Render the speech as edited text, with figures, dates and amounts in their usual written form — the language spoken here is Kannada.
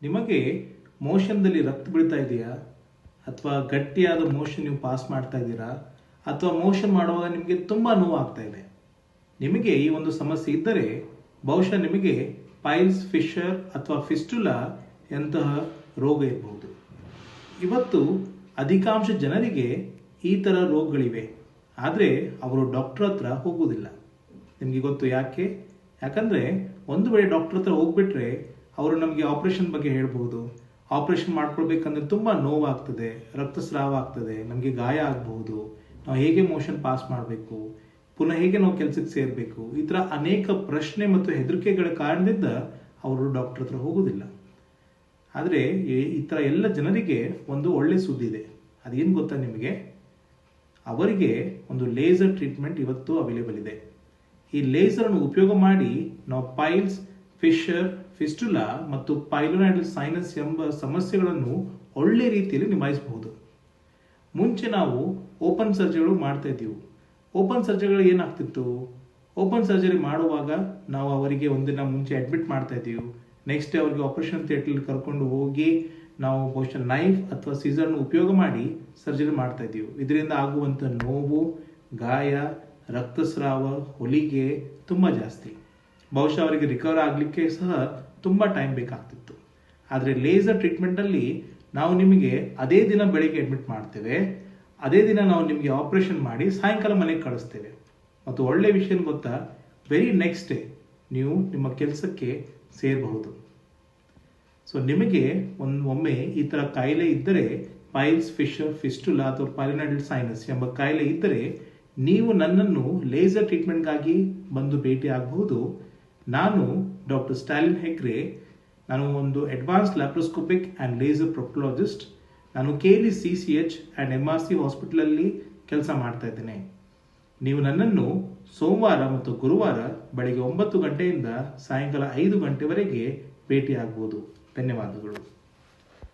ನಿಮಗೆ ಮೋಷನ್ದಲ್ಲಿ ರಕ್ತ ಬೀಳ್ತಾ ಇದೆಯಾ, ಅಥವಾ ಗಟ್ಟಿಯಾದ ಮೋಷನ್ ನೀವು ಪಾಸ್ ಮಾಡ್ತಾ ಇದ್ದೀರಾ, ಅಥವಾ ಮೋಷನ್ ಮಾಡುವಾಗ ನಿಮಗೆ ತುಂಬ ನೋವು ಆಗ್ತಾ ಇದೆ. ನಿಮಗೆ ಈ ಒಂದು ಸಮಸ್ಯೆ ಇದ್ದರೆ ಬಹುಶಃ ನಿಮಗೆ ಪೈಲ್ಸ್, ಫಿಶರ್ ಅಥವಾ ಫಿಸ್ಟುಲಾ ಎಂತಹ ರೋಗ ಇರಬಹುದು. ಇವತ್ತು ಅಧಿಕಾಂಶ ಜನರಿಗೆ ಈ ಥರ ರೋಗಗಳಿವೆ, ಆದರೆ ಅವರು ಡಾಕ್ಟರ್ ಹತ್ರ ಹೋಗುವುದಿಲ್ಲ. ನಿಮಗೆ ಗೊತ್ತು ಯಾಕೆ? ಯಾಕಂದರೆ ಒಂದು ವೇಳೆ ಡಾಕ್ಟರ್ ಹತ್ರ ಹೋಗ್ಬಿಟ್ರೆ ಅವರು ನಮಗೆ ಆಪರೇಷನ್ ಬಗ್ಗೆ ಹೇಳ್ಬೋದು. ಆಪರೇಷನ್ ಮಾಡ್ಕೊಳ್ಬೇಕಂದ್ರೆ ತುಂಬ ನೋವಾಗ್ತದೆ, ರಕ್ತಸ್ರಾವ ಆಗ್ತದೆ, ನಮಗೆ ಗಾಯ ಆಗಬಹುದು, ನಾವು ಹೇಗೆ ಮೋಷನ್ ಪಾಸ್ ಮಾಡಬೇಕು, ಪುನಃ ಹೇಗೆ ನಾವು ಕೆಲಸಕ್ಕೆ ಸೇರಬೇಕು, ಈ ಥರ ಅನೇಕ ಪ್ರಶ್ನೆ ಮತ್ತು ಹೆದರಿಕೆಗಳ ಕಾರಣದಿಂದ ಅವರು ಡಾಕ್ಟರ್ ಹತ್ರ ಹೋಗೋದಿಲ್ಲ. ಆದರೆ ಈ ಥರ ಎಲ್ಲ ಜನರಿಗೆ ಒಂದು ಒಳ್ಳೆ ಸುದ್ದಿ ಇದೆ. ಅದೇನು ಗೊತ್ತಾ ನಿಮಗೆ? ಅವರಿಗೆ ಒಂದು ಲೇಸರ್ ಟ್ರೀಟ್ಮೆಂಟ್ ಇವತ್ತು ಅವೈಲೇಬಲ್ ಇದೆ. ಈ ಲೇಸರನ್ನು ಉಪಯೋಗ ಮಾಡಿ ನಾವು ಪೈಲ್ಸ್, ಫಿಶರ್, ಫಿಸ್ಟುಲಾ ಮತ್ತು ಪೈಲೋನೈಡಲ್ ಸೈನಸ್ ಎಂಬ ಸಮಸ್ಯೆಗಳನ್ನು ಒಳ್ಳೆ ರೀತಿಯಲ್ಲಿ ನಿಭಾಯಿಸಬಹುದು. ಮುಂಚೆ ನಾವು ಓಪನ್ ಸರ್ಜರಿಗಳು ಮಾಡ್ತಾ ಇದ್ದೀವಿ. ಓಪನ್ ಸರ್ಜರಿಗಳು ಏನಾಗ್ತಿತ್ತು? ಓಪನ್ ಸರ್ಜರಿ ಮಾಡುವಾಗ ನಾವು ಅವರಿಗೆ ಒಂದಿನ ಮುಂಚೆ ಅಡ್ಮಿಟ್ ಮಾಡ್ತಾ ಇದ್ದೀವಿ. ನೆಕ್ಸ್ಟ್ ಡೇ ಅವರಿಗೆ ಆಪರೇಷನ್ ಥಿಯೇಟರ್ ಕರ್ಕೊಂಡು ಹೋಗಿ ನಾವು ಬಹುಶಃ ನೈಫ್ ಅಥವಾ ಸೀಸರ್ನ ಉಪಯೋಗ ಮಾಡಿ ಸರ್ಜರಿ ಮಾಡ್ತಾ ಇದ್ದೀವಿ. ಇದರಿಂದ ಆಗುವಂಥ ನೋವು, ಗಾಯ, ರಕ್ತಸ್ರಾವ, ಹೊಲಿಗೆ ತುಂಬ ಜಾಸ್ತಿ. ಬಹುಶಃ ಅವರಿಗೆ ರಿಕವರ್ ಆಗಲಿಕ್ಕೆ ಸಹ ತುಂಬ ಟೈಮ್ ಬೇಕಾಗ್ತಿತ್ತು. ಆದರೆ ಲೇಸರ್ ಟ್ರೀಟ್ಮೆಂಟಲ್ಲಿ ನಾವು ನಿಮಗೆ ಅದೇ ದಿನ ಬೆಳಿಗ್ಗೆ ಅಡ್ಮಿಟ್ ಮಾಡ್ತೇವೆ, ಅದೇ ದಿನ ನಾವು ನಿಮಗೆ ಆಪರೇಷನ್ ಮಾಡಿ ಸಾಯಂಕಾಲ ಮನೆಗೆ ಕಳಿಸ್ತೇವೆ. ಮತ್ತು ಒಳ್ಳೆಯ ವಿಷಯ ಗೊತ್ತಾ? ವೆರಿ ನೆಕ್ಸ್ಟ್ ಡೇ ನೀವು ನಿಮ್ಮ ಕೆಲಸಕ್ಕೆ ಸೇರಬಹುದು. ಸೊ ನಿಮಗೆ ಒಮ್ಮೆ ಈ ಥರ ಕಾಯಿಲೆ ಇದ್ದರೆ, ಪೈಲ್ಸ್, ಫಿಶರ್, ಫಿಸ್ಟುಲಾ ಅಥವಾ ಪೈಲೋನೈಡಲ್ ಸೈನಸ್ ಎಂಬ ಕಾಯಿಲೆ ಇದ್ದರೆ ನೀವು ನನ್ನನ್ನು ಲೇಸರ್ ಟ್ರೀಟ್ಮೆಂಟ್ಗಾಗಿ ಬಂದು ಭೇಟಿ ಆಗಬಹುದು. ನಾನು ಡಾಕ್ಟರ್ ಸ್ಟಾಲಿನ್ ಹೆಗ್ರೆ. ನಾನು ಒಂದು ಅಡ್ವಾನ್ಸ್ ಲ್ಯಾಪ್ರೋಸ್ಕೋಪಿಕ್ ಆ್ಯಂಡ್ ಲೇಸರ್ ಪ್ರೊಕ್ಟೋಲಾಜಿಸ್ಟ್. ನಾನು KLCCH ಆ್ಯಂಡ್ MRC ಹಾಸ್ಪಿಟಲಲ್ಲಿ ಕೆಲಸ ಮಾಡ್ತಾ ಇದ್ದೇನೆ. ನೀವು ನನ್ನನ್ನು ಸೋಮವಾರ ಮತ್ತು ಗುರುವಾರ ಬೆಳಗ್ಗೆ 9 ಗಂಟೆಯಿಂದ ಸಾಯಂಕಾಲ 5 ಗಂಟೆವರೆಗೆ ಭೇಟಿ ಆಗ್ಬೋದು. ಧನ್ಯವಾದಗಳು.